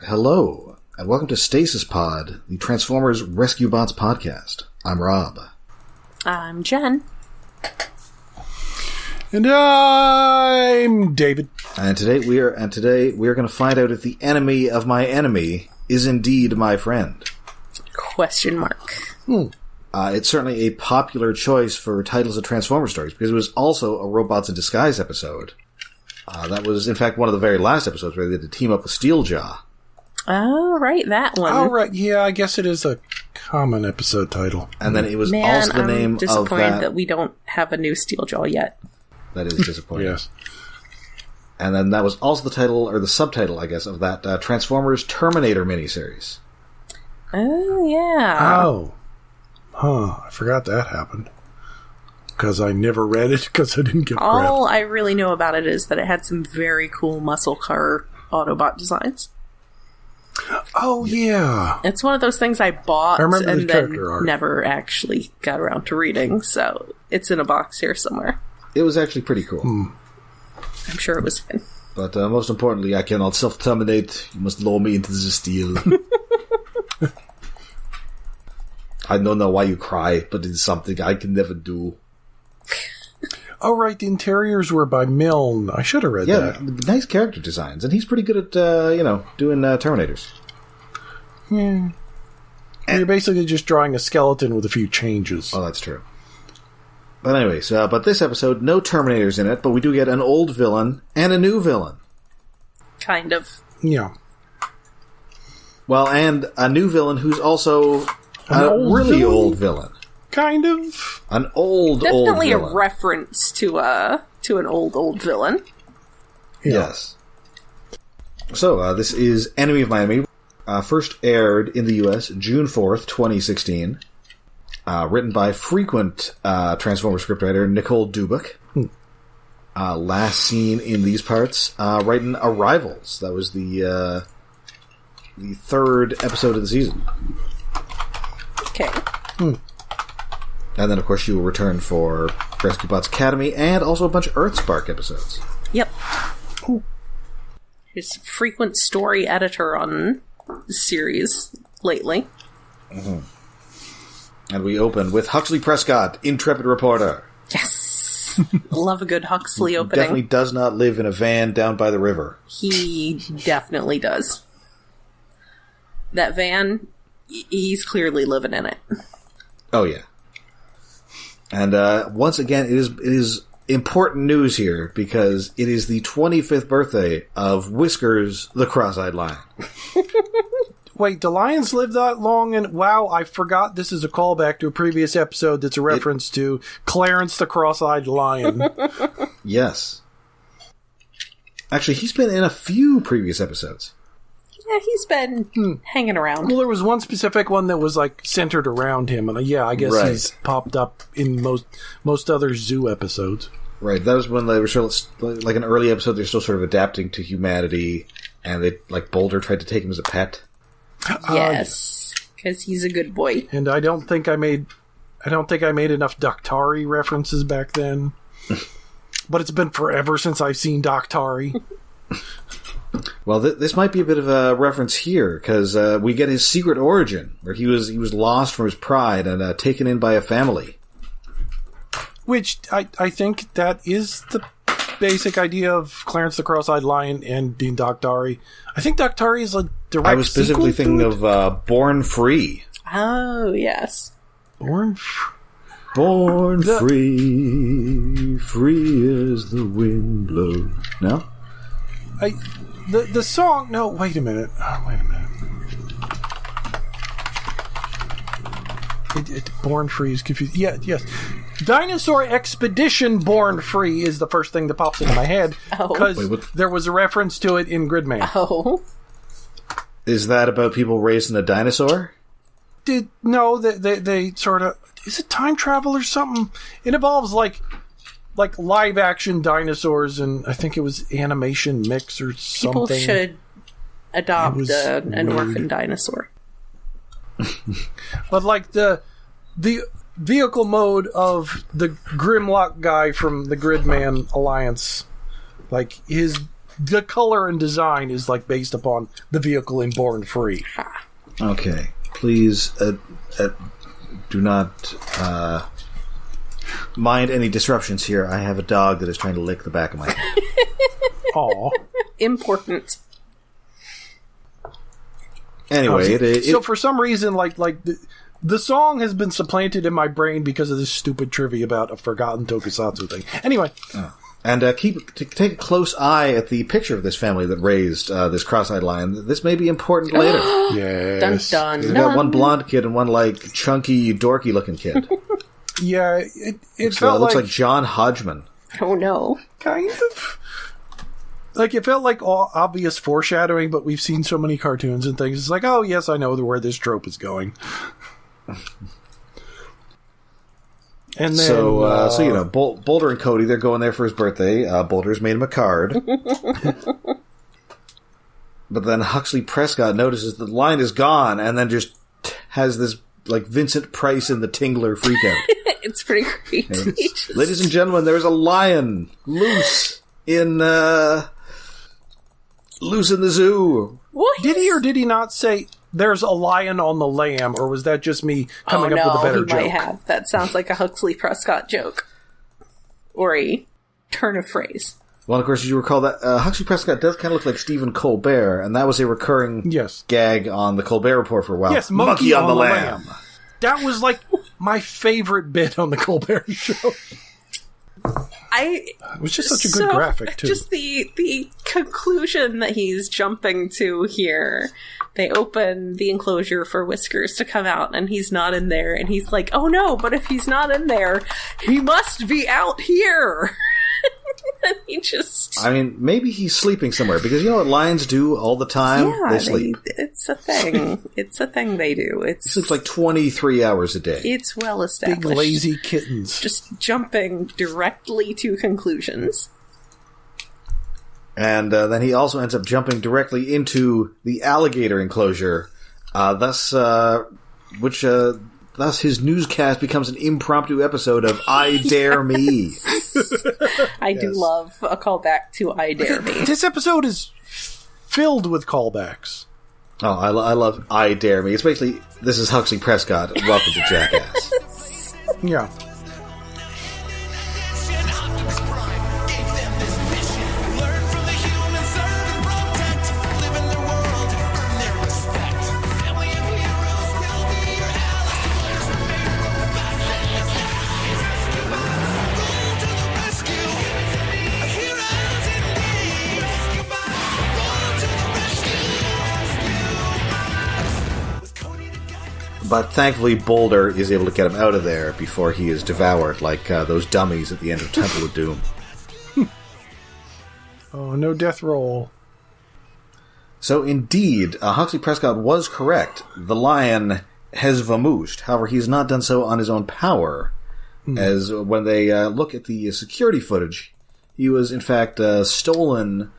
Hello, and welcome to Stasis Pod, the Transformers Rescue Bots podcast. I'm Rob. I'm Jen. And I'm David. And today we are going to find out if the enemy of my enemy is indeed my friend. Question mark. It's certainly a popular choice for titles of Transformers stories, because it was also a Robots in Disguise episode. That was, in fact, one of the very last episodes where they had to team up with Steeljaw. Oh, right, that one. Oh, right, yeah, I guess it is a common episode title. And then it was also the name of that... I'm disappointed that we don't have a new Steeljaw yet. That is disappointing. Yes. And then that was also the title, or the subtitle, I guess, of that Transformers Terminator miniseries. Oh, yeah. Oh. Huh, I forgot that happened. Because I never read it, because I didn't give All credit. I really know about it is that it had some very cool muscle car Autobot designs. Oh, yeah. It's one of those things I bought and then art. never actually got around to reading, so it's in a box here somewhere. It was actually pretty cool. I'm sure it was fun. But most importantly, I cannot self-terminate. You must lower me into the steel. I don't know why you cry, but it's something I can never do. Oh, right, the interiors were by Milne. I should have read that. Yeah, nice character designs, and he's pretty good at, doing Terminators. Yeah. You're basically just drawing a skeleton with a few changes. Oh, that's true. But anyways, but this episode, no Terminators in it, but we do get an old villain and a new villain. Kind of. Yeah. Well, and a new villain who's also a really old villain. Kind of. An old Definitely villain. a reference to an old villain. Yeah. Yes. So, this is Enemy of my Enemy. First aired in the US June 4th, 2016. Written by frequent Transformers scriptwriter Nicole Dubik. Last seen in these parts, writing Arrivals. That was the third episode of the season. Okay. And then, of course, she will return for Rescue Bots Academy and also a bunch of Earthspark episodes. Yep. She's a frequent story editor on the series lately. Mm-hmm. And we open with Huxley Prescott, intrepid reporter. Yes! Love a good Huxley opening. Definitely does not live in a van down by the river. He definitely does. That van, he's clearly living in it. Oh, yeah. And once again, it is important news here, because it is the 25th birthday of Whiskers, the Cross-Eyed Lion. Wait, do lions live that long? And wow, I forgot this is a callback to a previous episode that's a reference to Clarence the Cross-Eyed Lion. Yes. Actually, he's been in a few previous episodes. Yeah, he's been hanging around. Well, there was one specific one that was like centered around him, and yeah, I guess he's popped up in most other zoo episodes. Right, that was when they were sort of, like an early episode, they're still sort of adapting to humanity, and they, like, Boulder tried to take him as a pet. Yes, because he's a good boy. And I don't think I made enough Doctari references back then. But it's been forever since I've seen Doctari. Well, this might be a bit of a reference here, because we get his secret origin, where he was lost from his pride and taken in by a family. Which, I think that is the basic idea of Clarence the Cross-Eyed Lion and Dean Doctari. I think Doctari is a direct I was specifically thinking of Born Free. Oh, yes. Born free, free as the wind blows. No? The song... No, wait a minute. Born Free is confused. Yeah, yes. Dinosaur Expedition Born Free is the first thing that pops into my head. Because there was a reference to it in Gridman. Oh. Is that about people raised in a dinosaur? No, they sort of... Is it time travel or something? It involves, like live action dinosaurs, and I think it was animation mix or something. People should adopt an orphan dinosaur. But like the vehicle mode of the Grimlock guy from the Gridman Alliance, like his the color and design is like based upon the vehicle in Born Free. Okay, please do not mind any disruptions here. I have a dog that is trying to lick the back of my head. Aw. Important. Anyway, so for some reason, like the song has been supplanted in my brain because of this stupid trivia about a forgotten tokusatsu thing. Anyway. And take a close eye at the picture of this family that raised this cross-eyed lion. This may be important later. Yes. Dun, dun, They've got one blonde kid and one, like, chunky, dorky-looking kid. Yeah, it felt looks like John Hodgman. Oh, no. Kind of. Like, it felt like all obvious foreshadowing, but we've seen so many cartoons and things. It's like, oh, yes, I know where this trope is going. And then, so Boulder and Cody, they're going there for his birthday. Boulder's made him a card. But then Huxley Prescott notices the line is gone and then just has this, like, Vincent Price in the Tingler freakout. It's pretty great. Ladies and gentlemen, there's a lion loose in the zoo. What? Did he or did he not say there's a lion on the lam, or was that just me coming up with a better joke? Might have. That sounds like a Huxley Prescott joke. Or a turn of phrase. Well, of course, as you recall, that Huxley Prescott does kind of look like Stephen Colbert, and that was a recurring gag on the Colbert Report for a while. Yes, Monkey on the Lamb. That was like my favorite bit on the Colbert Show. It was just such a good graphic, too. Just the conclusion that he's jumping to here. They open the enclosure for Whiskers to come out, and he's not in there. And he's like, oh no, but if he's not in there, he must be out here. And he just... I mean, maybe he's sleeping somewhere, because you know what lions do all the time? Yeah, they sleep. It's a thing. It's a thing they do. He sleeps like 23 hours a day. It's well established. Big lazy kittens. Just jumping directly to conclusions. And then he also ends up jumping directly into the alligator enclosure, thus his newscast becomes an impromptu episode of I Dare Me. I do love a callback to I Dare Me. This episode is filled with callbacks. Oh, I love I Dare Me. It's basically, this is Huxley Prescott. Welcome to Jackass. Yeah. But thankfully, Boulder is able to get him out of there before he is devoured, like those dummies at the end of Temple of Doom. Oh, no death roll. So, indeed, Huxley Prescott was correct. The lion has vamoosed. However, he's not done so on his own power, as when they look at the security footage, he was, in fact, stolen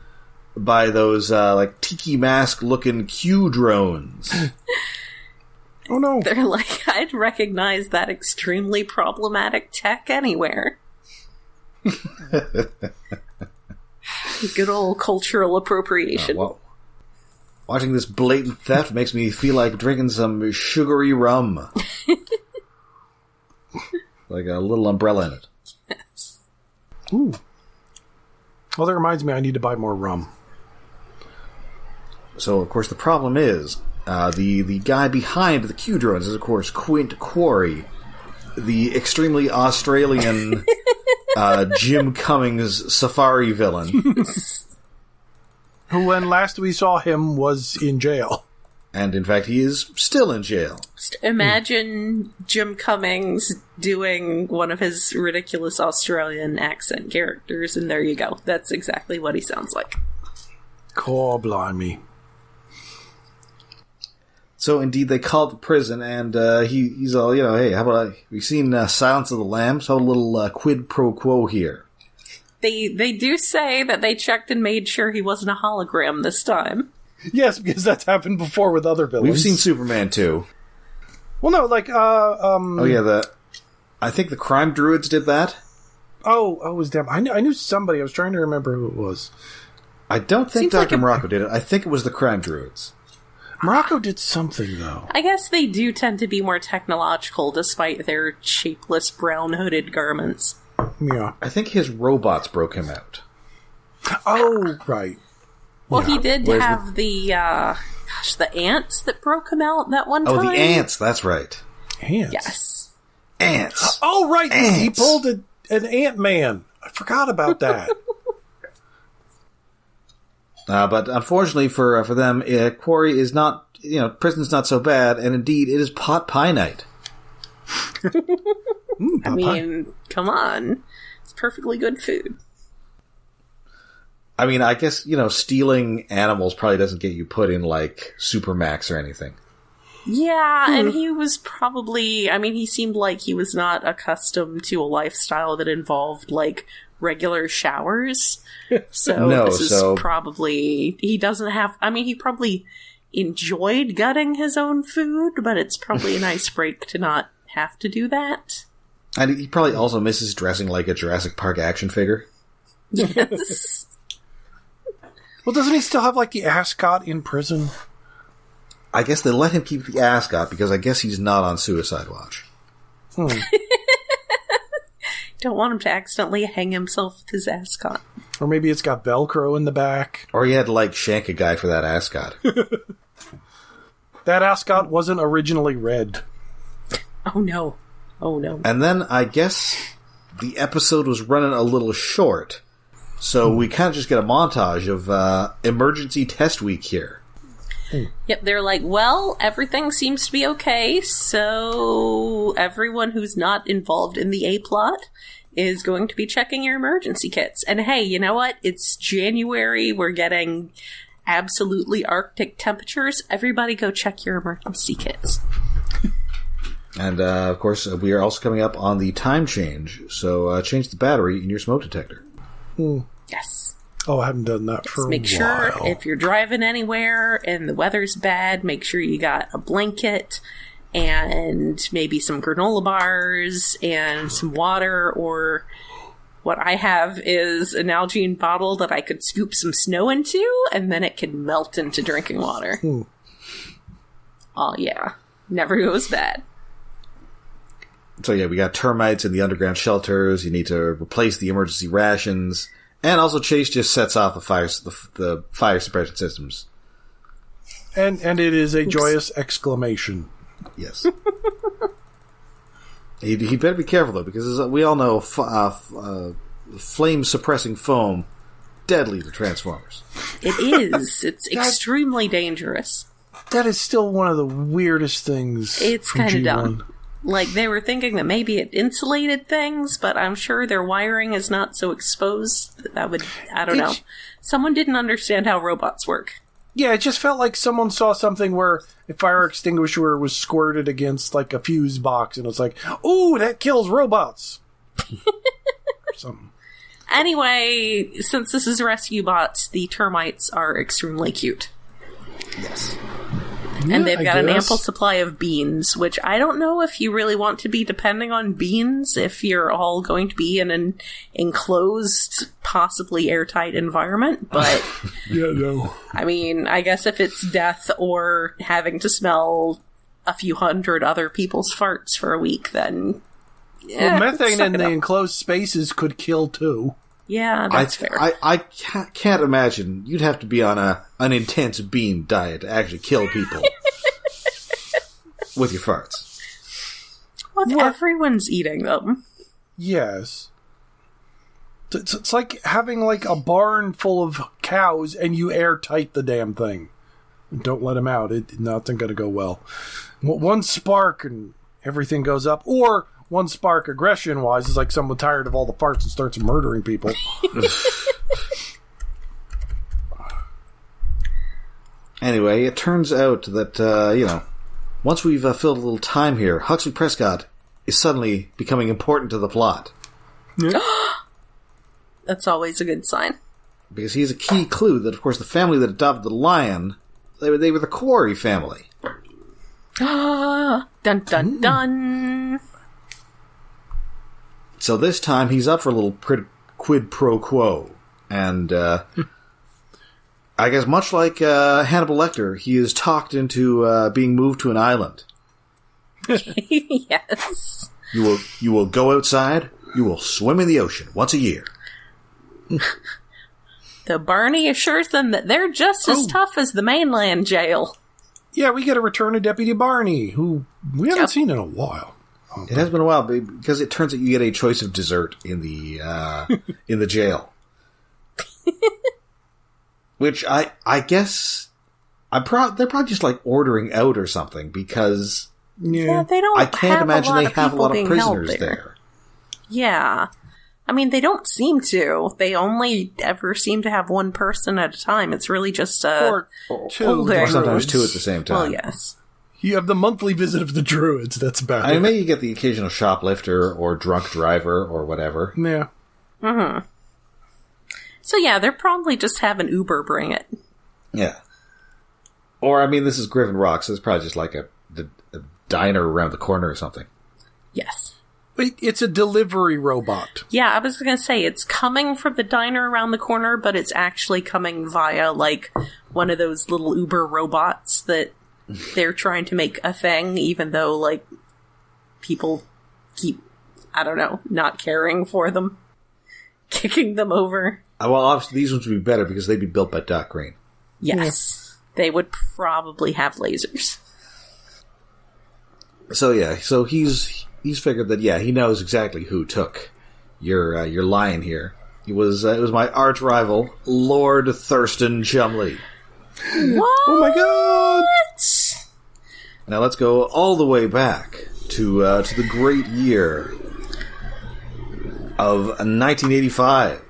by those, like, tiki mask-looking Q drones. Oh no. They're like, I'd recognize that extremely problematic tech anywhere. Good old cultural appropriation. Well, watching this blatant theft makes me feel like drinking some sugary rum. Like a little umbrella in it. Yes. Ooh. Well, that reminds me I need to buy more rum. So, of course, the problem is, the guy behind the Q drones is, of course, Quint Quarry, the extremely Australian Jim Cummings safari villain. Who, when last we saw him, was in jail. And, in fact, he is still in jail. Just imagine Jim Cummings doing one of his ridiculous Australian accent characters, and there you go. That's exactly what he sounds like. Core blimey. So, indeed, they called the prison, and he's all, hey, how about we've seen Silence of the Lambs? How a little quid pro quo here. They do say that they checked and made sure he wasn't a hologram this time. Yes, because that's happened before with other villains. We've seen Superman, too. Well, no, like, Oh, yeah, I think the Crime Druids did that. Oh, it was them. I knew somebody. I was trying to remember who it was. I don't think Seems like Dr. Morocco did it. I think it was the crime druids. Morocco did something, though. I guess they do tend to be more technological despite their shapeless brown hooded garments. Yeah. I think his robots broke him out. Oh, right. Well, he did have the ants that broke him out that one time. Oh, the ants, that's right. Ants? Yes. Ants. Oh, right. Ants. He pulled an Ant-Man. I forgot about that. But unfortunately for them, Quarry is not, prison's not so bad, and indeed it is pot pie night. I mean, come on. It's perfectly good food. I mean, I guess, stealing animals probably doesn't get you put in, Supermax or anything. Yeah, and he was probably, he seemed like he was not accustomed to a lifestyle that involved, regular showers. So this is probably, he doesn't have, he probably enjoyed gutting his own food, but it's probably a nice break to not have to do that. And he probably also misses dressing like a Jurassic Park action figure. Yes. Well, doesn't he still have, the ascot in prison? I guess they let him keep the ascot because I guess he's not on suicide watch. Don't want him to accidentally hang himself with his ascot. Or maybe it's got Velcro in the back. Or he had to, shank a guy for that ascot. That ascot wasn't originally red. Oh, no. Oh, no. And then I guess the episode was running a little short. So we kind of just get a montage of emergency test week here. Yep, they're like, well, everything seems to be okay, so everyone who's not involved in the A-plot is going to be checking your emergency kits. And hey, you know what? It's January, we're getting absolutely Arctic temperatures. Everybody go check your emergency kits. And, of course, we are also coming up on the time change, so change the battery in your smoke detector. Yes. Oh, I haven't done that for a while. Make sure if you're driving anywhere and the weather's bad, make sure you got a blanket and maybe some granola bars and some water, or what I have is an Nalgene bottle that I could scoop some snow into and then it can melt into drinking water. Oh, yeah. Never goes bad. So yeah, we got termites in the underground shelters. You need to replace the emergency rations. And also, Chase just sets off the fire suppression systems. And it is a joyous exclamation. Yes. he better be careful, though, because as we all know, flame-suppressing foam, deadly to Transformers. It is. It's extremely dangerous. That is still one of the weirdest things. It's kind of dumb. They were thinking that maybe it insulated things, but I'm sure their wiring is not so exposed that would, I don't know. Someone didn't understand how robots work. Yeah, it just felt like someone saw something where a fire extinguisher was squirted against, a fuse box, and it's like, ooh, that kills robots! Or something. Anyway, since this is Rescue Bots, the termites are extremely cute. Yes. And they've got an ample supply of beans, which I don't know if you really want to be depending on beans if you're all going to be in an enclosed, possibly airtight environment, but... Yeah, no. I guess if it's death or having to smell a few hundred other people's farts for a week, then... Well, methane in the enclosed spaces could kill, too. Yeah, that's fair. I can't imagine. You'd have to be on an intense bean diet to actually kill people with your farts. Well, everyone's eating them. Yes. It's like having a barn full of cows and you airtight the damn thing. Don't let them out. Nothing going to go well. One spark and everything goes up. Or... one spark aggression-wise is like someone tired of all the farts and starts murdering people. Anyway, it turns out that, once we've filled a little time here, Huxley Prescott is suddenly becoming important to the plot. That's always a good sign. Because he's a key clue that, of course, the family that adopted the lion, they were the Quarry family. Dun dun dun! So this time he's up for a little quid pro quo. And I guess much like Hannibal Lecter, he is talked into being moved to an island. Yes. You will go outside. You will swim in the ocean once a year. Though Barney assures them that they're just as tough as the mainland jail. Yeah, we get a return of Deputy Barney, who we haven't seen in a while. It has been a while, because it turns out you get a choice of dessert in the jail. Which I guess they're probably just like ordering out or something, because they don't. I can't imagine they have a lot of prisoners there. Yeah. I mean, they don't seem to. They only ever seem to have one person at a time. It's really just or two, or sometimes two at the same time. Well, yes. You have the monthly visit of the druids. That's about it. I mean, maybe you get the occasional shoplifter or drunk driver or whatever. Yeah. Mm-hmm. So yeah, they're probably just having Uber bring it. Yeah. Or, I mean, this is Griffin Rock, so it's probably just like a diner around the corner or something. Yes. It's a delivery robot. Yeah, I was going to say, it's coming from the diner around the corner, but it's actually coming via, like, one of those little Uber robots that they're trying to make a thing, even though, like, people keep, I don't know, not caring for them. Kicking them over. Well, obviously these ones would be better because they'd be built by Doc Green. Yes. Yeah. They would probably have lasers. So yeah, so he's figured that he knows exactly who took your lion here. It was my arch rival, Lord Thurston Chumley. What? Oh my god! Now let's go all the way back to the great year of 1985.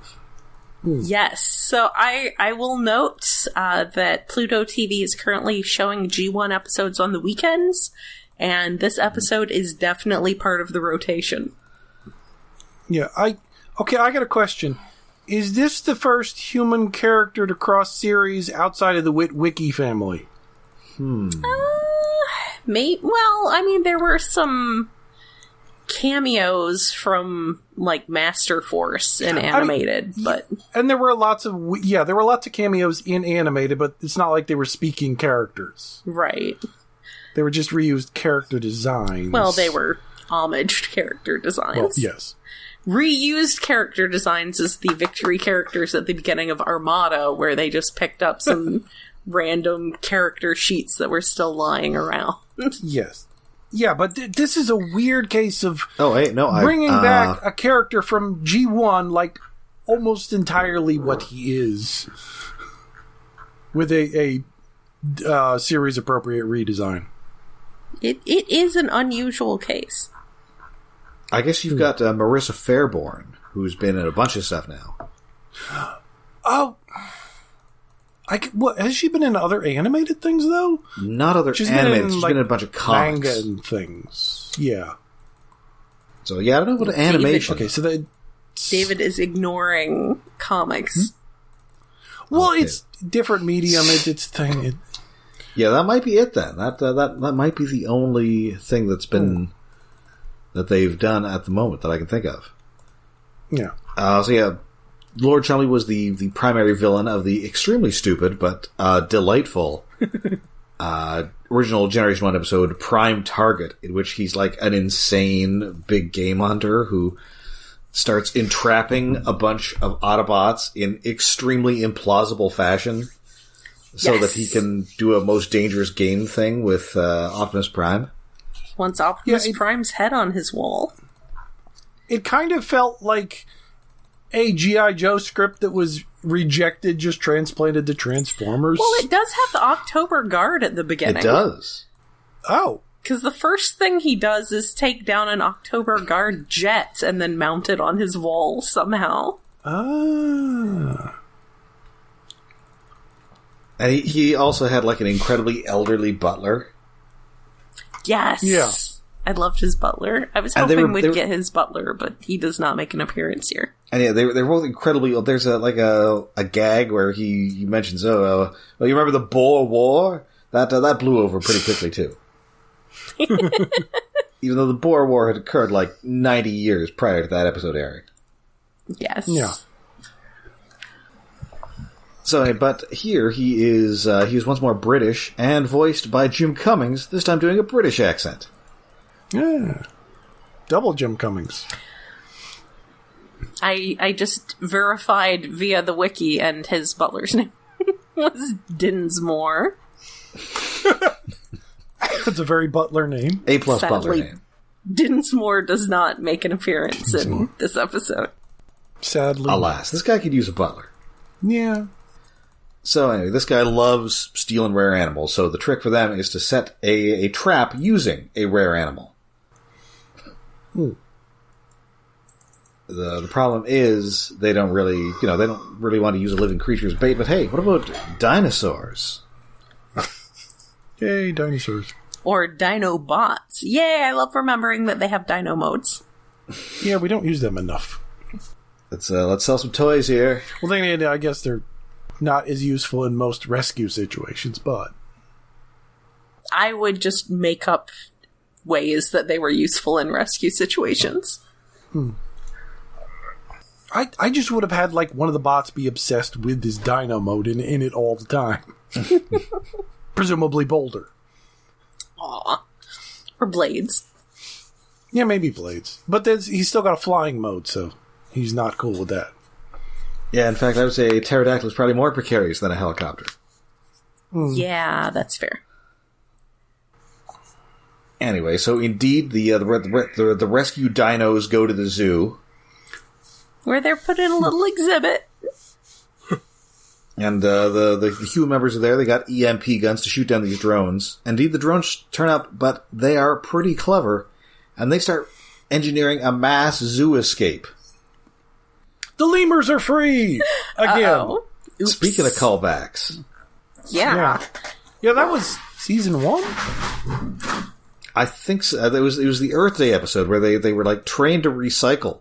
Yes. So I will note that Pluto TV is currently showing G1 episodes on the weekends, and this episode is definitely part of the rotation. Yeah, I got a question. Is this the first human character to cross series outside of the Witwicky family? Well, I mean, there were some cameos from, like, Master Force in animated, and there were lots of cameos in animated, but it's not like they were speaking characters. Right. They were just reused character designs. Well, they were homaged character designs. Well, yes. Reused character designs is the victory characters at the beginning of Armada, where they just picked up some random character sheets that were still lying around. Yes. Yeah, but this is a weird case of bringing back a character from G1, like, almost entirely what he is, with a series-appropriate redesign. It is an unusual case. I guess you've got Marissa Fairborn, who's been in a bunch of stuff now. Oh, has she been in other animated things, though? Not other animated. She's been in a bunch of comics. Manga and things. Yeah. So, yeah, I don't know what animation. Okay, so David is ignoring comics. Well, it's different medium. It's thing. Yeah, that might be it then. That might be the only thing that's been that they've done at the moment that I can think of. Yeah. So yeah, Lord Chumley was the primary villain of the extremely stupid but delightful original Generation 1 episode Prime Target, in which he's like an insane big game hunter who starts entrapping a bunch of Autobots in extremely implausible fashion so that he can do a most dangerous game thing with Optimus Prime. Wants Optimus Prime's head on his wall. It kind of felt like a G.I. Joe script that was rejected, just transplanted to Transformers. Well, it does have the October Guard at the beginning. It does. Oh. Because the first thing he does is take down an October Guard jet and then mount it on his wall somehow. Ah. And he also had like an incredibly elderly butler. Yes. Yeah. I loved his butler. I was hoping we'd get his butler, but he does not make an appearance here. And yeah, they're both incredibly old. There's a gag where he mentions, you remember the Boer War? That blew over pretty quickly too. Even though the Boer War had occurred like 90 years prior to that episode airing. Yes. Yeah. So, but here he is once more British and voiced by Jim Cummings, this time doing a British accent. Yeah. Double Jim Cummings. I just verified via the wiki, and his butler's name was Dinsmore. It's a very butler name. A+ butler name. Dinsmore does not make an appearance in this episode. Sadly. Alas, this guy could use a butler. Yeah. So anyway, this guy loves stealing rare animals, so the trick for them is to set a trap using a rare animal. The problem is they don't really want to use a living creature as bait, but hey, what about dinosaurs? Yay, dinosaurs. Or Dinobots. Yay, I love remembering that they have dino modes. Yeah, we don't use them enough. Let's sell some toys here. Well, then I guess they're not as useful in most rescue situations, but... I would just make up ways that they were useful in rescue situations. I just would have had, like, one of the bots be obsessed with this dino mode in it all the time. Presumably Boulder. Aw. Or Blades. Yeah, maybe Blades. But he's still got a flying mode, so he's not cool with that. Yeah, in fact, I would say a pterodactyl is probably more precarious than a helicopter. Yeah, that's fair. Anyway, so indeed, the rescue dinos go to the zoo. Where they're put in a little exhibit. And the human members are there. They got EMP guns to shoot down these drones. Indeed, the drones turn up, but they are pretty clever. And they start engineering a mass zoo escape. The lemurs are free! Again. Speaking of callbacks. Yeah. Yeah, that was season 1? I think so. It was the Earth Day episode where they were like trained to recycle.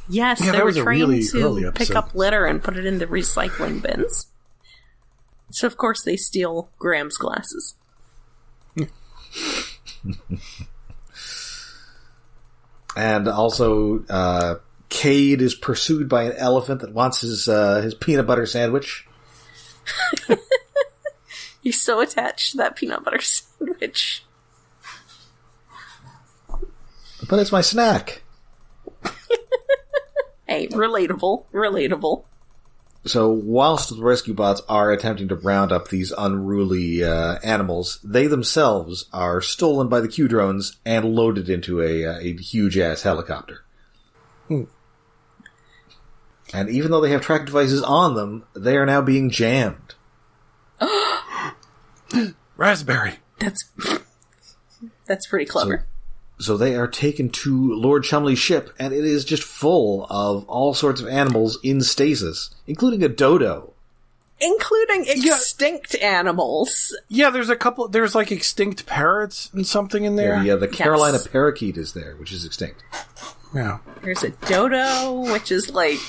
Yes, yeah, they were trained really to pick up litter and put it in the recycling bins. So, of course, they steal Graham's glasses. And also, Cade is pursued by an elephant that wants his peanut butter sandwich. He's so attached to that peanut butter sandwich. But it's my snack. Hey, relatable. So, whilst the rescue bots are attempting to round up these unruly animals, they themselves are stolen by the Q drones and loaded into a huge-ass helicopter. And even though they have track devices on them, they are now being jammed. Raspberry. That's pretty clever. So they are taken to Lord Chumley's ship, and it is just full of all sorts of animals in stasis, including a dodo. Including extinct animals. Yeah, there's like extinct parrots and something in there. Yeah, the Carolina parakeet is there, which is extinct. Yeah. There's a dodo, which is like,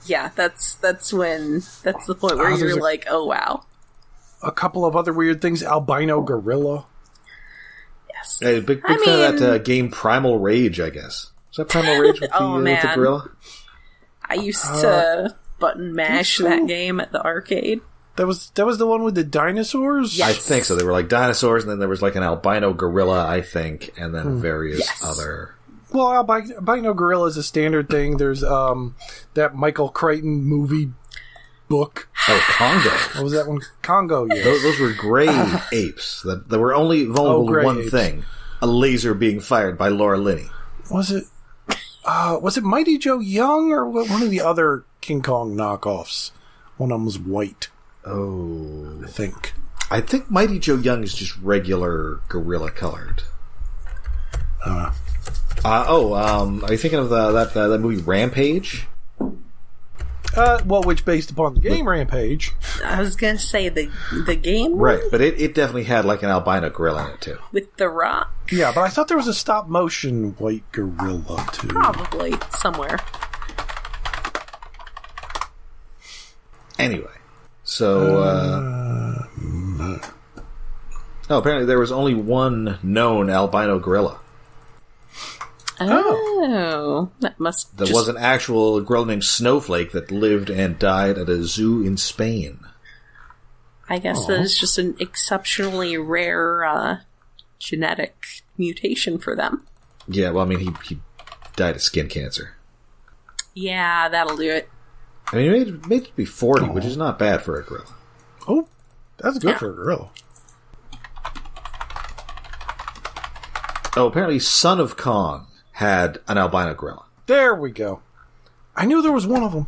yeah, that's the point where you're like, oh wow. A couple of other weird things, albino gorilla. Yes. Big fan of that game Primal Rage, I guess. Is that Primal Rage with the gorilla? I used to button mash that game at the arcade. That was the one with the dinosaurs? Yes. I think so. They were like dinosaurs, and then there was like an albino gorilla, I think, and then various other... Well, albino gorilla is a standard thing. There's that Michael Crichton movie book. Oh, Congo. What was that one? Congo, yeah. Those were gray apes that were only vulnerable to one thing. A laser being fired by Laura Linney. Was it Mighty Joe Young or one of the other King Kong knockoffs? One of them was white. Oh. I think Mighty Joe Young is just regular gorilla colored. Are you thinking of that movie Rampage? Which based upon the game Rampage. I was gonna say the game, right? But it definitely had like an albino gorilla in it too, with The Rock. Yeah, but I thought there was a stop motion white gorilla too. Probably somewhere. Anyway, so apparently there was only one known albino gorilla. Oh, that must. There was an actual gorilla named Snowflake that lived and died at a zoo in Spain. I guess that is just an exceptionally rare genetic mutation for them. Yeah, well, I mean, he died of skin cancer. Yeah, that'll do it. I mean, he made it to be 40, which is not bad for a gorilla. Oh, that's good for a gorilla. Oh, apparently Son of Kong had an albino gorilla. There we go. I knew there was one of them.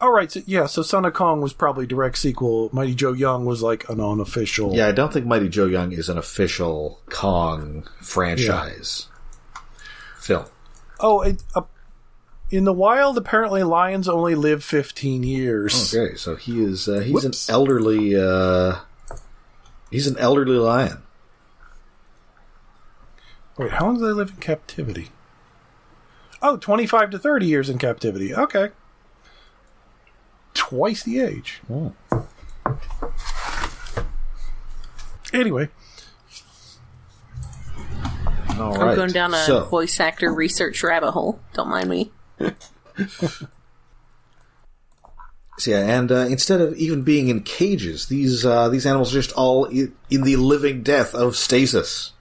All right, so Son of Kong was probably direct sequel. Mighty Joe Young was like an unofficial. Yeah, I don't think Mighty Joe Young is an official Kong franchise film. Oh, in the wild, apparently lions only live 15 years. Okay, so he's an elderly lion. Wait, how long do they live in captivity? Oh, 25 to 30 years in captivity. Okay. Twice the age. Oh. Anyway. All I'm right. going down a voice actor research rabbit hole. Don't mind me. So, yeah, and instead of even being in cages, these animals are just all in the living death of stasis.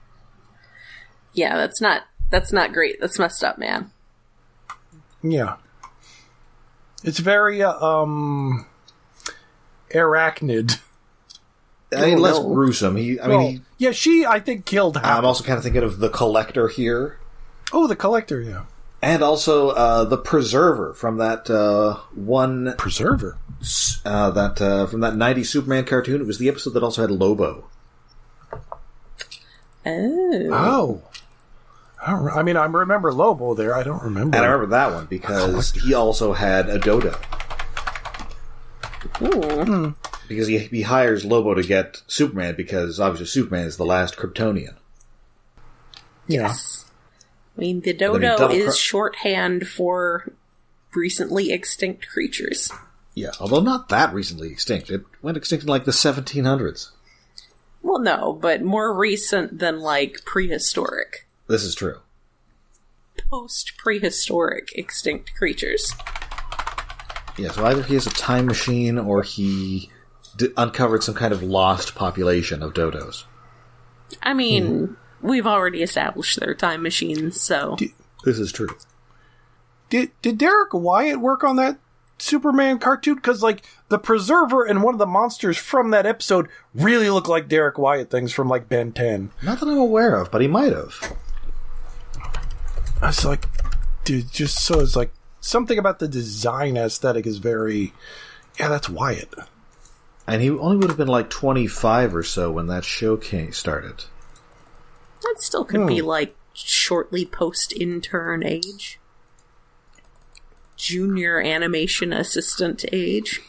Yeah, that's not great. That's messed up, man. Yeah. It's very arachnid. I mean, less gruesome. She, I think, killed half. I'm also kind of thinking of the Collector here. Oh, the Collector, yeah. And also the Preserver from that one... Preserver? from that 90s Superman cartoon. It was the episode that also had Lobo. Oh. I remember Lobo there. I don't remember. And I remember that one because he also had a dodo. Ooh. Because he hires Lobo to get Superman because obviously Superman is the last Kryptonian. Yeah. Yes. I mean, the dodo is shorthand for recently extinct creatures. Yeah, although not that recently extinct. It went extinct in like the 1700s. Well, no, but more recent than like prehistoric. This is true. Post-prehistoric extinct creatures. Yeah, so either he has a time machine or he uncovered some kind of lost population of dodos. I mean, we've already established their time machines, so... This is true. Did Derek Wyatt work on that Superman cartoon? Because, like, the Preserver and one of the monsters from that episode really look like Derek Wyatt things from, like, Ben 10. Not that I'm aware of, but he might have. I was like, dude, just so it's like, something about the design aesthetic is very... Yeah, that's Wyatt. And he only would have been like 25 or so when that show started. That still could be, like, shortly post-intern age. Junior animation assistant age.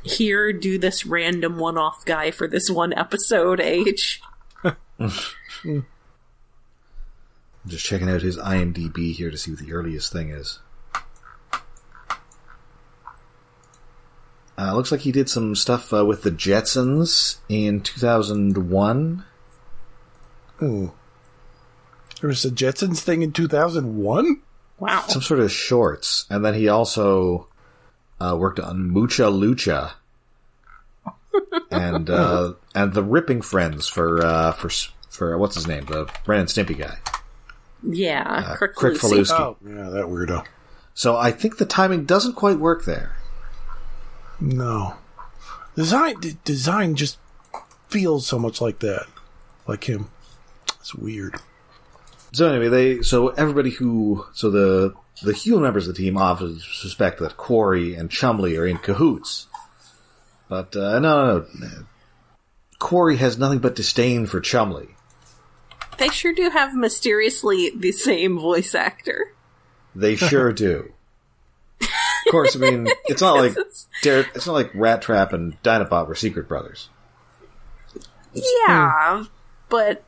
Here, do this random one-off guy for this one episode age. I'm just checking out his IMDb here to see what the earliest thing is. Looks like he did some stuff with the Jetsons in 2001. Ooh. There was a Jetsons thing in 2001? Wow. Some sort of shorts. And then he also worked on Mucha Lucha. and the Ripping Friends for what's his name? The Ren and Stimpy guy. Yeah, Crick Faluski. Oh, yeah, that weirdo. So I think the timing doesn't quite work there. No. Design just feels so much like that. Like him. It's weird. So anyway, the human members of the team often suspect that Quarry and Chumley are in cahoots. But no. Quarry has nothing but disdain for Chumley. They sure do have mysteriously the same voice actor. They sure do. Of course, I mean, it's not like Rat Trap and Dinobot were secret brothers. Yeah, but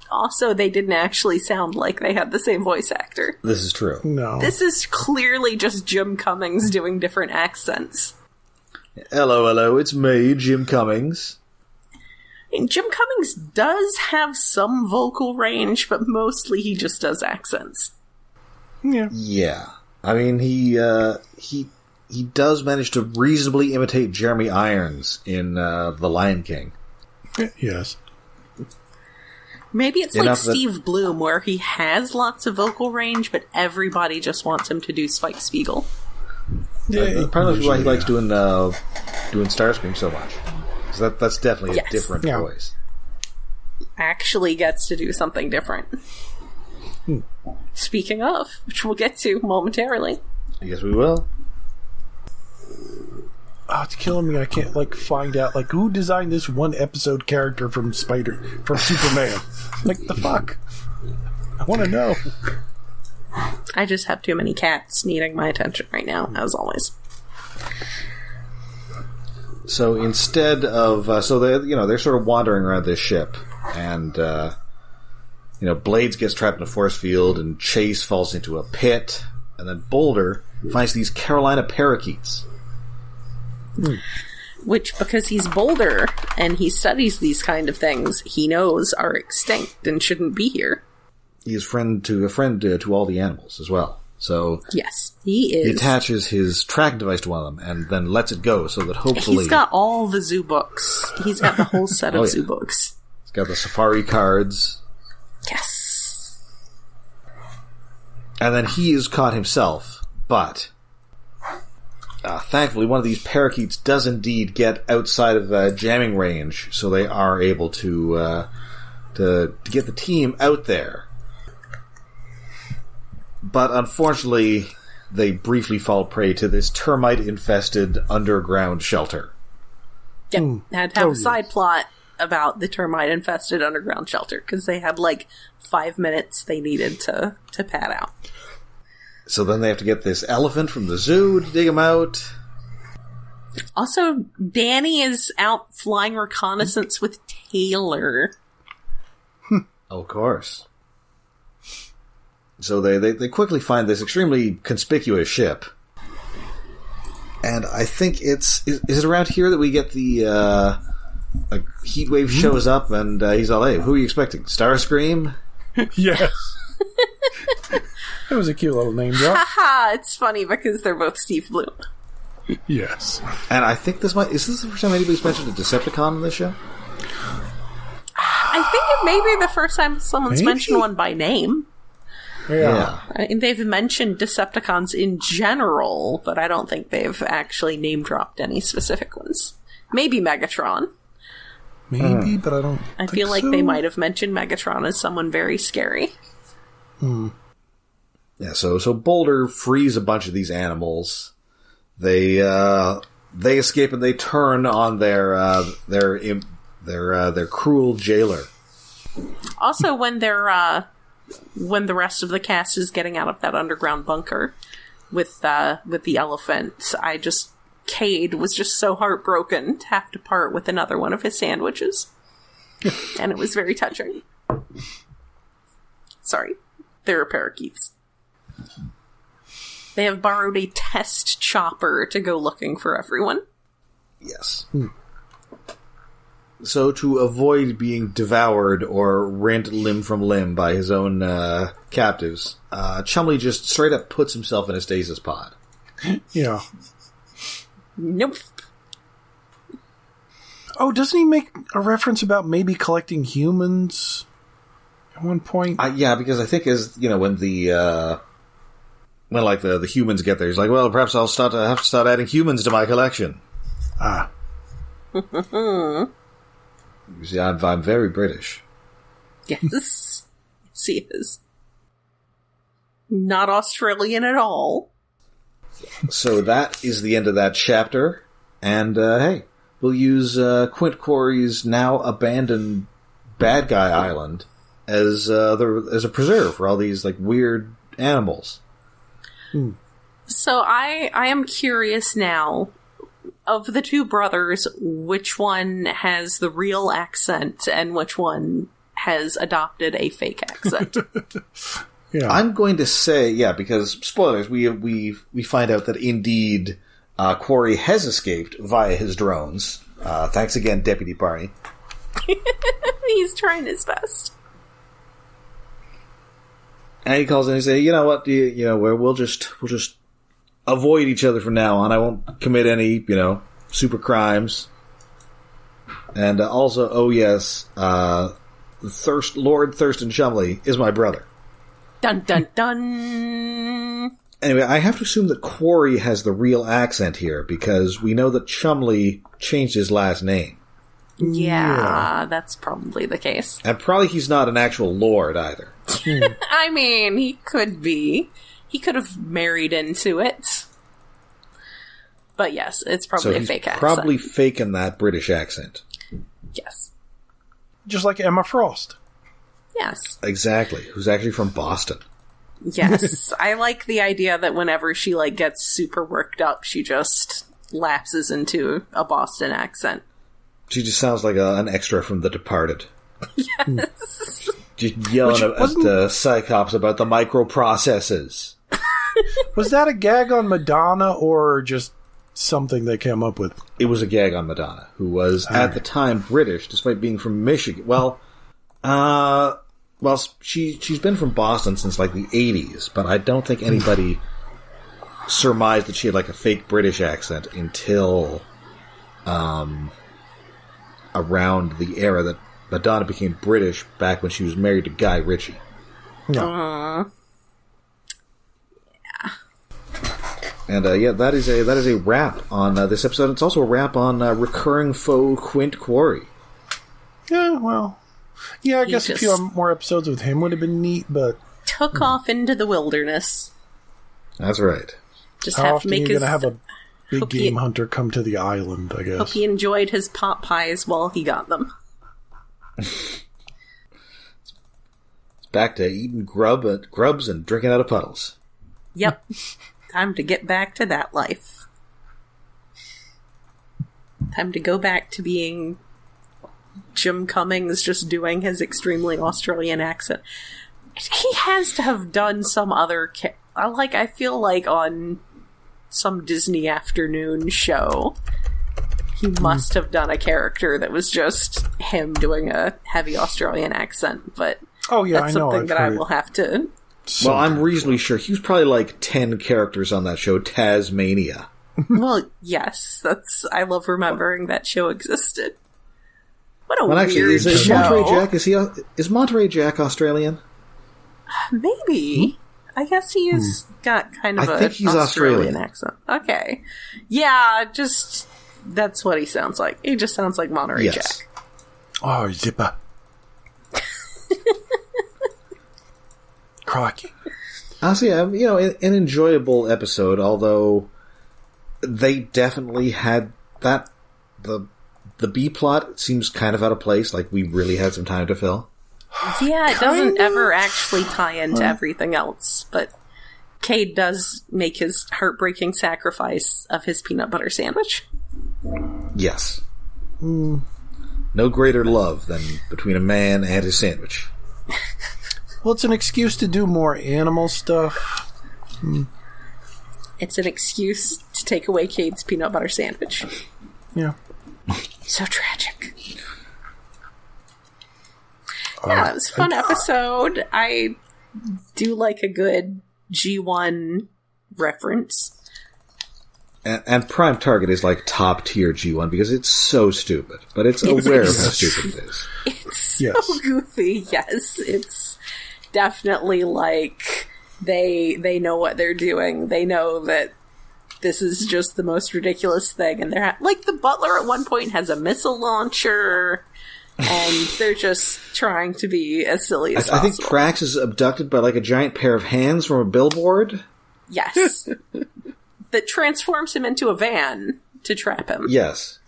also they didn't actually sound like they had the same voice actor. This is true. No. This is clearly just Jim Cummings doing different accents. Hello, it's me, Jim Cummings. And Jim Cummings does have some vocal range, but mostly he just does accents. Yeah. Yeah. I mean, he he does manage to reasonably imitate Jeremy Irons in The Lion King. Yes. Maybe it's like Steve Bloom, where he has lots of vocal range, but everybody just wants him to do Spike Spiegel. Yeah, probably why he likes doing Starscream so much. Because that's definitely a different voice. Actually gets to do something different. Speaking of, which we'll get to momentarily. Yes, we will. Oh, it's killing me. I can't find out who designed this one episode character from Superman. The fuck? I want to know. I just have too many cats needing my attention right now, as always. So instead of they're sort of wandering around this ship, and Blades gets trapped in a force field, and Chase falls into a pit, and then Boulder finds these Carolina parakeets. Which, because he's Boulder and he studies these kind of things, he knows are extinct and shouldn't be here. He's a friend to all the animals as well. So yes, he is. He attaches his tracking device to one of them and then lets it go so that hopefully... He's got all the zoo books. He's got the whole set of zoo books. He's got the safari cards. Yes. And then he is caught himself, but... thankfully, one of these parakeets does indeed get outside of jamming range, so they are able to get the team out there. But unfortunately, they briefly fall prey to this termite-infested underground shelter. Yep, had to have a side plot about the termite-infested underground shelter, because they had 5 minutes they needed to pad out. So then they have to get this elephant from the zoo to dig him out. Also, Danny is out flying reconnaissance with Taylor. Of course. So they quickly find this extremely conspicuous ship. And I think is it around here that we get the Heatwave shows up and he's all, hey, who are you expecting? Starscream? Yes. That was a cute little name drop. Haha, it's funny because they're both Steve Bloom. Yes. And I think is this the first time anybody's mentioned a Decepticon in this show? I think it may be the first time someone's mentioned one by name. Yeah. I mean, they've mentioned Decepticons in general, but I don't think they've actually name-dropped any specific ones. Maybe Megatron. Maybe, but I don't I feel like they might have mentioned Megatron as someone very scary. Yeah, so Boulder frees a bunch of these animals. They escape and they turn on their cruel jailer. Also, when the rest of the cast is getting out of that underground bunker with the elephant, Cade was just so heartbroken to have to part with another one of his sandwiches. And it was very touching. Sorry. They're parakeets. They have borrowed a test chopper to go looking for everyone. Yes. So to avoid being devoured or rent limb from limb by his own captives, Chumley just straight up puts himself in a stasis pod. Yeah. Nope. Oh, doesn't he make a reference about maybe collecting humans at one point? Yeah, because I think when the humans get there, he's like, well, perhaps I'll have to start adding humans to my collection. You see, I'm very British. Yes. Yes, he is. Not Australian at all. So that is the end of that chapter. And, hey, we'll use Quint Quarry's now abandoned bad guy island as a preserve for all these weird animals. So I am curious now, of the two brothers, which one has the real accent and which one has adopted a fake accent? Yeah. I'm going to say, because spoilers, we find out that indeed Quarry has escaped via his drones. Thanks again, Deputy Barney. He's trying his best. And he calls in and says, you know what, we'll just avoid each other from now on. I won't commit any, super crimes. And also, Lord Thurston Chumley is my brother. Dun, dun, dun. Anyway, I have to assume that Quarry has the real accent here, because we know that Chumley changed his last name. Yeah, that's probably the case. And probably he's not an actual lord, either. I mean, he could be. He could have married into it. But yes, it's probably a fake accent. Probably faking that British accent. Yes. Just like Emma Frost. Yes. Exactly. Who's actually from Boston. Yes. I like the idea that whenever she, gets super worked up, she just lapses into a Boston accent. She just sounds like an extra from The Departed. Yes. Just yelling at Cyclops about the microprocesses. Was that a gag on Madonna or just something they came up with? It was a gag on Madonna, who was, at the time, British, despite being from Michigan. She's been from Boston since, the 80s, but I don't think anybody surmised that she had, a fake British accent until around the era that Madonna became British, back when she was married to Guy Ritchie. No. And that is a wrap on this episode. It's also a wrap on recurring foe Quint Quarry. Yeah, well, I guess a few more episodes with him would have been neat, but took off into the wilderness. That's right. Just how have often to make are you going to have a big game hunter come to the island? I guess. Hope he enjoyed his pot pies while he got them. It's back to eating grubs and drinking out of puddles. Yep. Time to get back to that life. Time to go back to being Jim Cummings, just doing his extremely Australian accent. He has to have done some other... I feel like on some Disney afternoon show, he must have done a character that was just him doing a heavy Australian accent, but that's something that I will have to... Well, I'm reasonably sure. He was probably 10 characters on that show, Tasmania. Well, yes. I love remembering that show existed. What a weird is show. Monterey Jack, is Monterey Jack Australian? Maybe. I guess he's got kind of he's Australian accent. Okay. Yeah, just... That's what he sounds like. He just sounds like Monterey Jack. Oh, zipper. Crikey. Honestly, an enjoyable episode, although they definitely had that... The B-plot seems kind of out of place, we really had some time to fill. Yeah, it doesn't ever actually tie into everything else, but Cade does make his heartbreaking sacrifice of his peanut butter sandwich. Yes. No greater love than between a man and his sandwich. Well, it's an excuse to do more animal stuff. It's an excuse to take away Cade's peanut butter sandwich. Yeah. So tragic. Yeah, it was a fun episode. I do like a good G1 reference. And Prime Target is top tier G1 because it's so stupid, but it's aware of how stupid it is. It's so goofy, yes. It's definitely they know what they're doing. They know that this is just the most ridiculous thing, and they're the butler at one point has a missile launcher, and they're just trying to be as silly as possible. I think Trax is abducted by a giant pair of hands from a billboard. Yes. That transforms him into a van to trap him. Yes.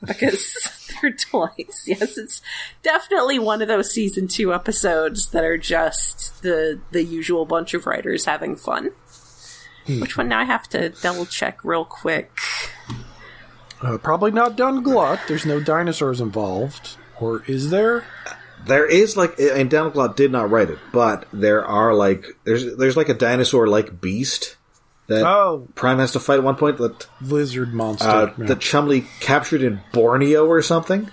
Because they're toys. Yes, it's definitely one of those season 2 episodes that are just the usual bunch of writers having fun. Which one now? I have to double check real quick. Probably not Dunglutt. There's no dinosaurs involved. Or is there? There is and Dunglutt did not write it, but there are there's a dinosaur beast that Prime has to fight at one point. That lizard monster that Chumley captured in Borneo or something.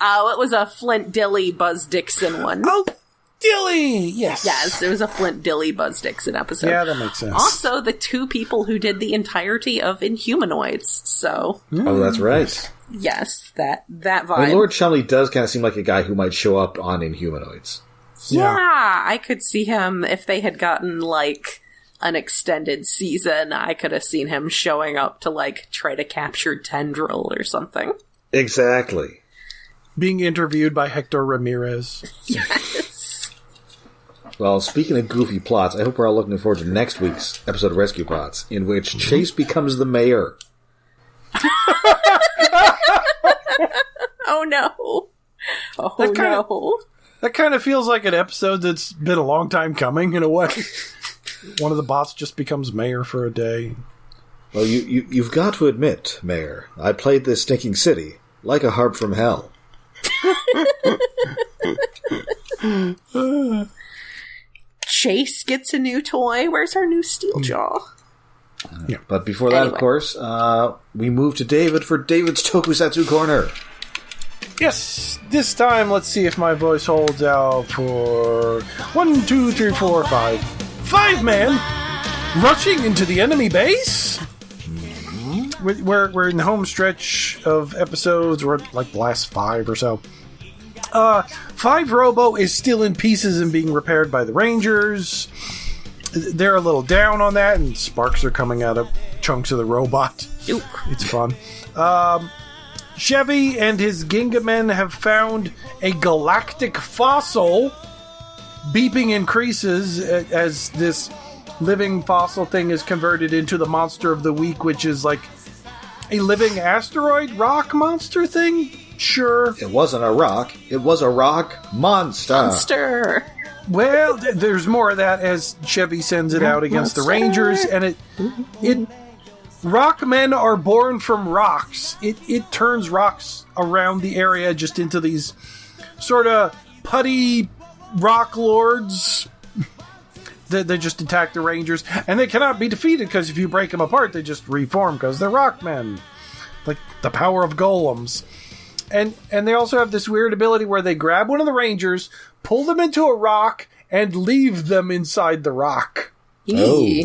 Oh, it was a Flint Dilly Buzz Dixon one. Oh, Dilly! Yes. Yes, it was a Flint Dilly Buzz Dixon episode. Yeah, that makes sense. Also, the two people who did the entirety of Inhumanoids, so... Oh, that's right. Yes, that vibe. I mean, Lord Chumley does kind of seem like a guy who might show up on Inhumanoids. Yeah, I could see him, if they had gotten, like, an extended season, I could have seen him showing up to, like, try to capture Tendril or something. Exactly. Being interviewed by Hector Ramirez. Yes. Well, speaking of goofy plots, I hope we're all looking forward to next week's episode of Rescue Pots, in which Chase becomes the mayor. Oh no. Oh no. That kind of feels like an episode that's been a long time coming, in a way. One of the bots just becomes mayor for a day. Well, you've got to admit, Mayor, I played this stinking city like a harp from hell. Chase gets a new toy. Where's our new Steeljaw? Yeah. But before that, of course, we move to David for David's Tokusatsu Corner. Yes, this time let's see if my voice holds out for 1, 2, 3, 4, 5. 5 men rushing into the enemy base. We're in the home stretch of episodes. We're like the last 5 or so. 5 Robo is still in pieces and being repaired by the Rangers. They're a little down on that, and sparks are coming out of chunks of the robot. Ooh. It's fun. Chevy and his Ginga men have found a galactic fossil. Beeping increases as this living fossil thing is converted into the monster of the week, which is like a living asteroid rock monster thing? Sure. It wasn't a rock. It was a rock monster. Well, there's more of that as Chevy sends it out against the Rangers, and it rock men are born from rocks. It turns rocks around the area just into these sort of putty rock lords that just attack the Rangers, and they cannot be defeated because if you break them apart, they just reform because they're rock men, like the power of golems. And they also have this weird ability where they grab one of the Rangers, pull them into a rock, and leave them inside the rock. Oh.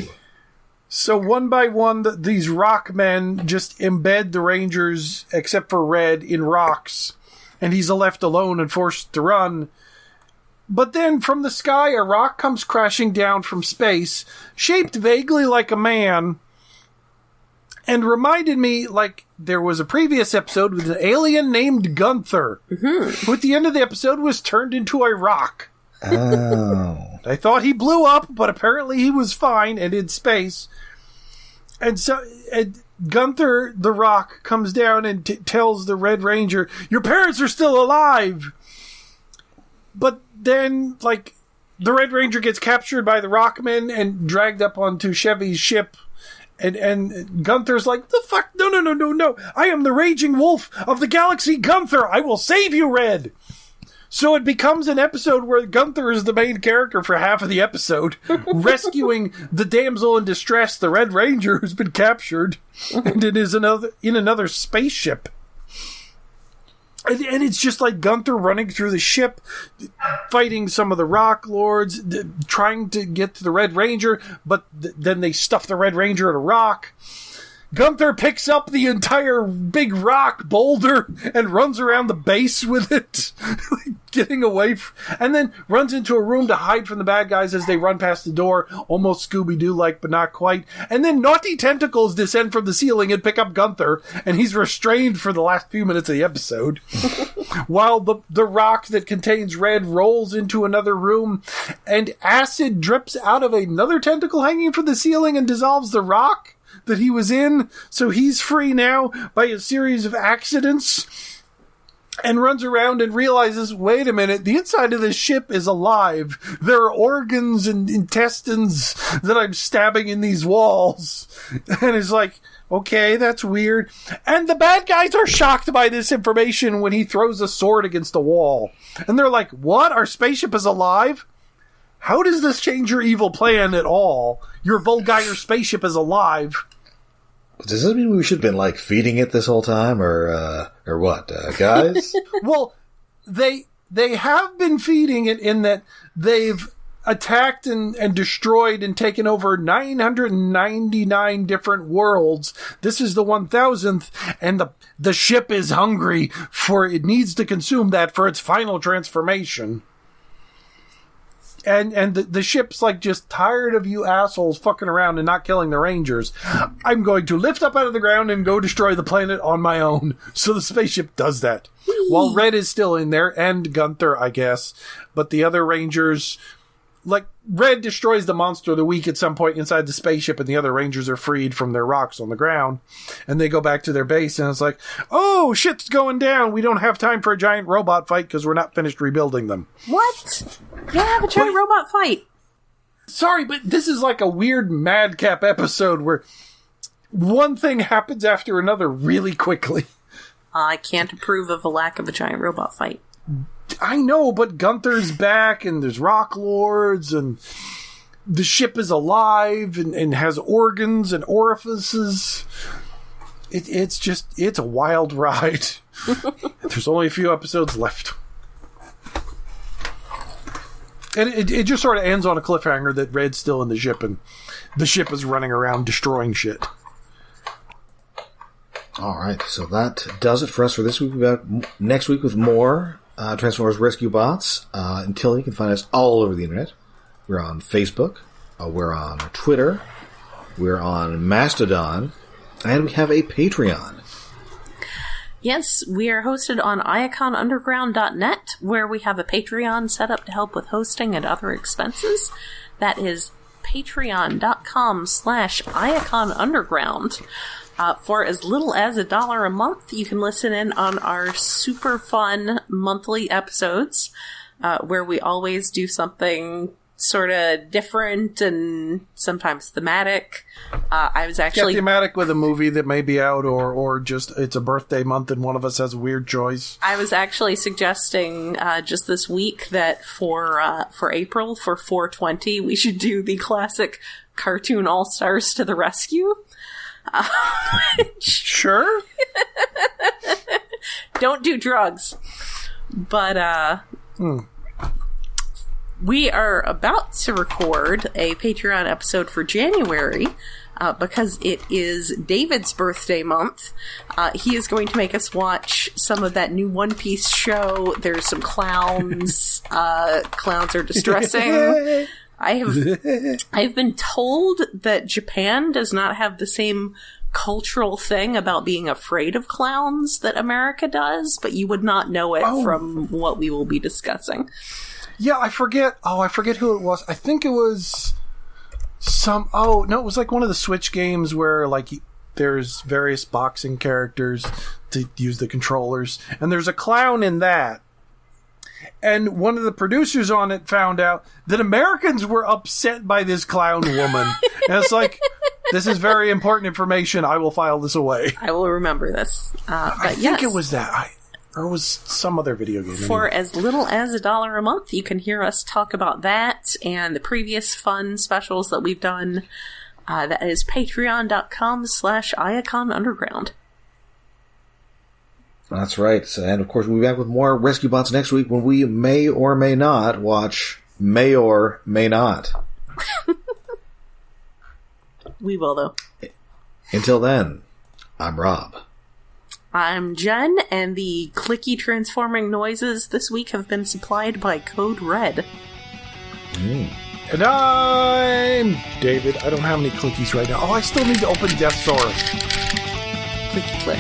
So one by one, these rock men just embed the Rangers, except for Red, in rocks. And he's left alone and forced to run. But then from the sky, a rock comes crashing down from space, shaped vaguely like a man, and reminded me like there was a previous episode with an alien named Gunther, who at the end of the episode was turned into a rock. Oh. I thought he blew up, but apparently he was fine and in space. And so Gunther, the rock, comes down and tells the Red Ranger, "Your parents are still alive!" But then, like, the Red Ranger gets captured by the Rockmen and dragged up onto Chevy's ship. And Gunther's like, "The fuck? No. I am the Raging Wolf of the Galaxy, Gunther. I will save you, Red." So it becomes an episode where Gunther is the main character for half of the episode, rescuing the damsel in distress, the Red Ranger, who's been captured, and it is in another spaceship. And it's just like Gunther running through the ship, fighting some of the Rock Lords, trying to get to the Red Ranger, but then they stuff the Red Ranger in a rock. Gunther picks up the entire big rock boulder and runs around the base with it, getting away, and then runs into a room to hide from the bad guys as they run past the door, almost Scooby-Doo-like, but not quite. And then naughty tentacles descend from the ceiling and pick up Gunther, and he's restrained for the last few minutes of the episode. While the rock that contains Red rolls into another room, and acid drips out of another tentacle hanging from the ceiling and dissolves the rock that he was in, so he's free now by a series of accidents, and runs around and realizes, wait a minute, the inside of this ship is alive. There are organs and intestines that I'm stabbing in these walls. And it's like, okay, that's weird. And the bad guys are shocked by this information when he throws a sword against a wall. And they're like, what? Our spaceship is alive? How does this change your evil plan at all? Your Volgire spaceship is alive. Does this mean we should have been, like, feeding it this whole time, or what, guys? Well, they they have been feeding it in that they've attacked and destroyed and taken over 999 different worlds. This is the 1000th, and the ship is hungry for it needs to consume that for its final transformation. And the ship's like, just tired of you assholes fucking around and not killing the Rangers. I'm going to lift up out of the ground and go destroy the planet on my own. So the spaceship does that. While Red is still in there, and Gunther, I guess. But the other Rangers, like, Red destroys the monster of the week at some point inside the spaceship, and the other Rangers are freed from their rocks on the ground. And they go back to their base, and it's like, oh, shit's going down. We don't have time for a giant robot fight because we're not finished rebuilding them. What? You don't have a giant robot fight. Sorry, but this is like a weird madcap episode where one thing happens after another really quickly. I can't approve of a lack of a giant robot fight. I know, but Gunther's back, and there's Rock Lords, and the ship is alive, and has organs and orifices. It's a wild ride. There's only a few episodes left. And it just sort of ends on a cliffhanger that Red's still in the ship, and the ship is running around destroying shit. All right, so that does it for us for this week. We'll be back next week with more Transformers Rescue Bots. Until you can find us all over the internet. We're on Facebook. We're on Twitter. We're on Mastodon. And we have a Patreon. Yes, we are hosted on iaconunderground.net, where we have a Patreon set up to help with hosting and other expenses. That is patreon.com/iaconunderground. For as little as $1 a month, you can listen in on our super fun monthly episodes, where we always do something sort of different and sometimes thematic. I was actually thematic with a movie that may be out, or just it's a birthday month and one of us has a weird choice. I was actually suggesting just this week that for April, for 420, we should do the classic cartoon All-Stars to the Rescue. Sure. Don't do drugs. But we are about to record a Patreon episode for January, because it is David's birthday month. He is going to make us watch some of that new One Piece show. There's some clowns. Clowns are distressing. I've been told that Japan does not have the same cultural thing about being afraid of clowns that America does, but you would not know it from what we will be discussing. Yeah, I forget who it was. I think it was it was like one of the Switch games where like there's various boxing characters to use the controllers, and there's a clown in that. And one of the producers on it found out that Americans were upset by this clown woman. And it's like, this is very important information. I will file this away. I will remember this. I think it was that. Or it was some other video game. For as little as $1 a month, you can hear us talk about that and the previous fun specials that we've done. That is patreon.com/iaconunderground. That's right. And, of course, we'll be back with more Rescue Bots next week when we may or may not watch May or May Not. We will, though. Until then, I'm Rob. I'm Jen, and the clicky transforming noises this week have been supplied by Code Red. And I'm David. I don't have any clickies right now. Oh, I still need to open Death Source. Clicky click.